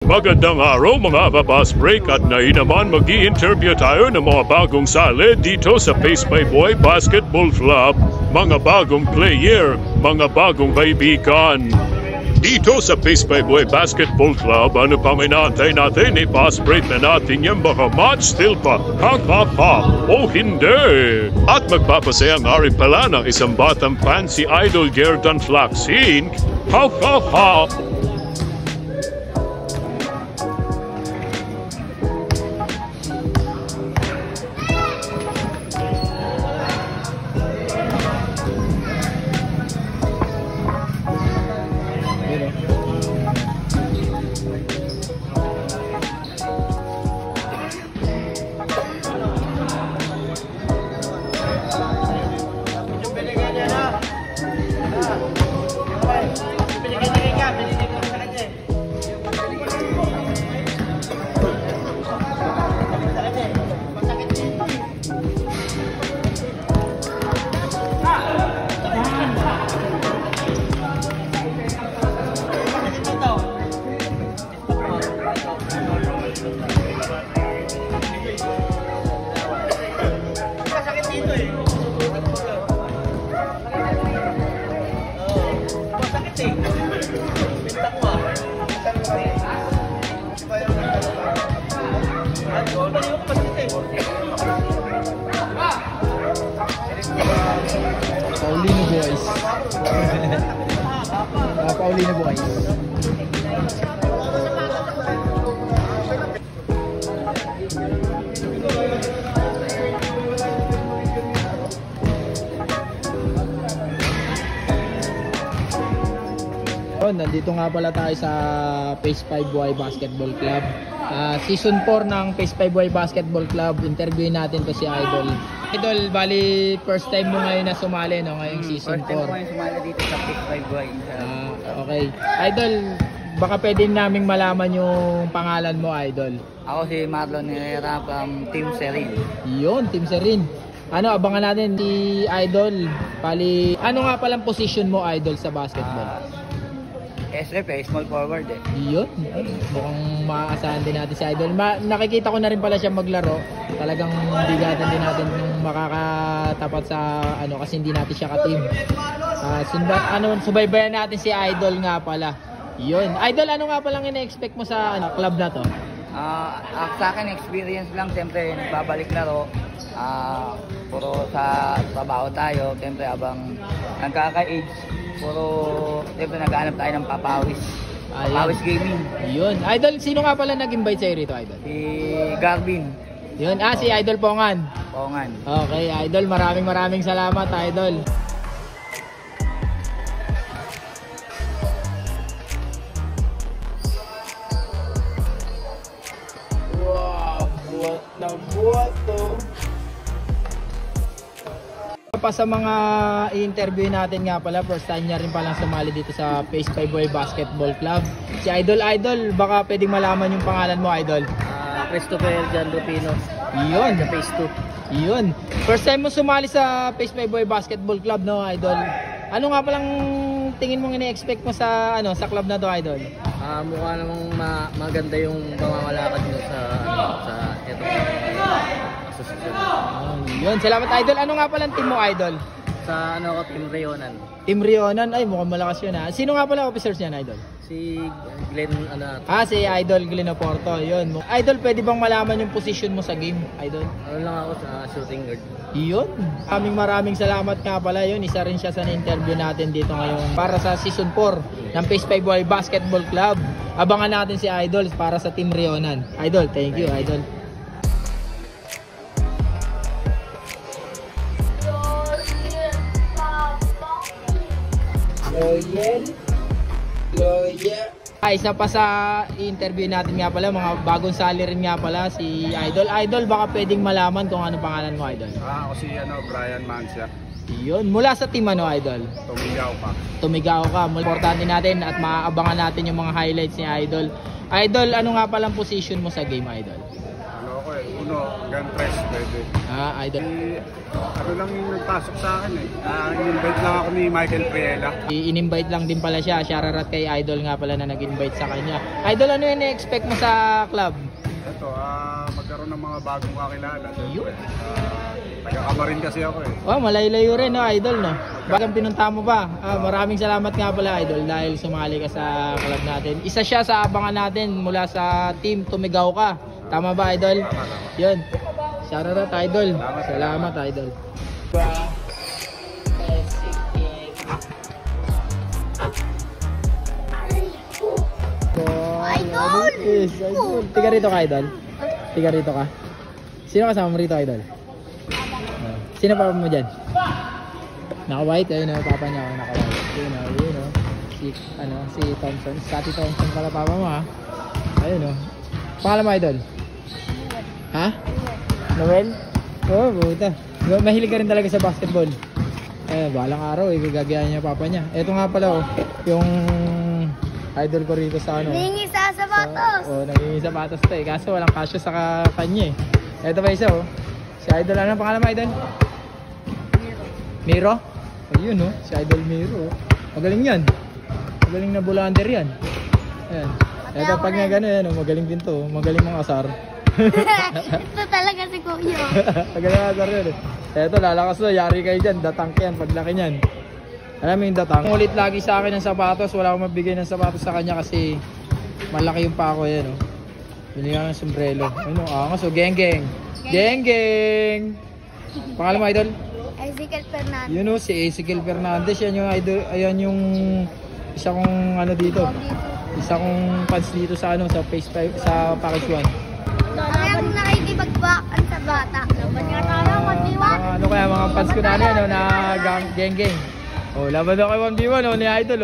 Magandang araw mga kapas break at ngayon naman mag-i-interview tayo ng mga bagong sali dito sa Pace by Boy Basketball Club. Mga bagong player, mga bagong kaibigan. Dito sa Pace by Boy Basketball Club, ano pa may naantay natin, i-pass break na natin yan baka match still pa, kakapa o hindi. At magpapasaya nga rin pala ng isang batang fan si Idol Gerdan Flaxin, kakapa. Paulino boys. Paulino boys. Nandito nga pala tayo sa Pace 5Y Basketball Club. Season 4 ng Pace 5Y Basketball Club. Interviewin natin to si Idol. Idol, bali first time mo ngayon na sumali, no, ngayong season 4. First time ko ngayon sumali dito sa Pace 5Y. Okay. Idol, baka pwede naming malaman yung pangalan mo, Idol. Ako si Marlon Herrera from Team Serin. Yun, Team Serin. Ano, abangan natin si Idol. Bali, ano nga palang position mo, Idol, sa basketball? SFA, small forward eh. Yun, mukhang maaasahan din natin si Idol. Nakikita ko na rin pala siya maglaro. Talagang bigatin din natin yung makakatapat sa ano kasi hindi natin siya ka-team. Subaybayan natin si Idol nga pala. Yun. Idol, ano nga palang ina-expect mo sa club na to? Sa akin, experience lang. Siyempre, nagbabalik laro. Puro sa trabaho tayo. Siyempre, abang nagkaka-age. Puro, siyempre, naghahanap tayo ng papawis. Papawis gaming. Yun. Idol, sino nga pala nag-invite sa'yo rito, Idol? Si Garvin. Yun. Si Idol Pongan. Pongan. Okay, Idol. Maraming salamat, Idol. Buat to. Pa sa mga i-interview natin nga pala, first time niya rin palang sumali dito sa Pace 5Y Basketball Club. Si Idol, baka pwedeng malaman yung pangalan mo, Idol. Christopher Jan Lupino. Yun. Sa Pace 2. Yun. First time mo sumali sa Pace 5Y Basketball Club, no, Idol? Ano nga palang tingin mong ine-expect mo sa sa club na to, Idol? Mukha namang maganda yung pamamalakad nyo sa itong asosasyon. Yun, salamat, Idol. Ano nga palang team mo, Idol? Sa Team Rionan. Team Rionan? Ay, mukhang malakas yun, ha. Sino nga pala officers niyan, Idol? Si Glenn, si Idol Glenn Oporto. Yun. Idol, pwede bang malaman yung position mo sa game, Idol? Ano lang ako sa shooting guard. Yun. Maraming salamat nga pala. Yun, isa rin siya sa na-interview natin dito ngayon para sa Season 4 ng Pace 5Y Basketball Club. Abangan natin si Idol para sa Team Rionan. Idol, thank you, Idol. Isa pa sa interview natin nga pala, mga bagong sali rin nga pala si Idol. Idol, baka pwedeng malaman kung ano pangalan mo, Idol? Ako si Brian Mancia. Yun, mula sa team Idol? Tumigaw ka. Importante natin at maabangan natin yung mga highlights ni Idol. Idol, ano nga palang position mo sa game, Idol? Ano ako 1, hanggang 3 pwede. Idol. Ano lang yung nagpasok sa akin eh. In-invite lang ako ni Michael Priela. I-invite lang din pala siya. Shoutout kay Idol nga pala na nag-invite sa kanya. Idol, ano yung na-expect mo sa club? Ito, magkaroon ng mga bagong kakilala. Yun. Taga-Kamarin kasi ako eh. Oh, malay-layo rin, no, Idol, no? Bagang pinunta mo pa. Maraming salamat nga pala, Idol, dahil sumali ka sa club natin. Isa siya sa abangan natin mula sa team Tumigaw Ka. Tama ba, Idol? Yun. Shoutout, Idol. Salamat, Idol. Idol! Idol. Tiga rito ka, Idol. Tiga rito ka. Sino kasama mo rito, Idol? Sino pa mo dyan? Naka-white, ayun o, papa niya, naka-white. Ayun o. Si Thompson. Scotty Thompson pala papa mo, ha? Ayun o. Pangalan mo, Idol? Ha? Noel? Oo, buta. Mahilig ka rin talaga sa basketball. Balang araw, gagayahin niya papa niya. Ito nga pala, yung idol ko rito sa ano. Nangingi sa sapatos. Nangingi sapatos to eh. Kaso walang kasya sa kanya eh. Ito pa isa Si Idol, ano pangalan mo, Idol? Miro? Ayun si Idol Miro. Magaling yan. Magaling na bulander yan. Ayan. Ito pag nga gano'n, magaling din to. Magaling mga asar. Ito talaga si Kuya. Magaling mga asar yun eh. Ito, lalakas na. Yari kayo dyan. Datang yan. Paglaki niyan. Alam mo yung datang. Ulit lagi sa akin ng sapatos. Wala akong mabigay ng sapatos sa kanya kasi malaki yung pako yan. Binigyan ng sombrero. Ayun angas. Geng geng. Geng geng. Pangalan mo, Idol? Ezekiel Fernandez. Yun si Ezekiel Fernandez. Yan yung idol. Ayan yung isa kong ano dito. Isa kong fans dito sa ano sa Phase 5 sa Package 1. Parang nakikipagbakan sa bata. Laban nga tayo, 1v1. Ano kaya mga fans ko na ano na geng geng. Laban daw kay 1v1 ni Idol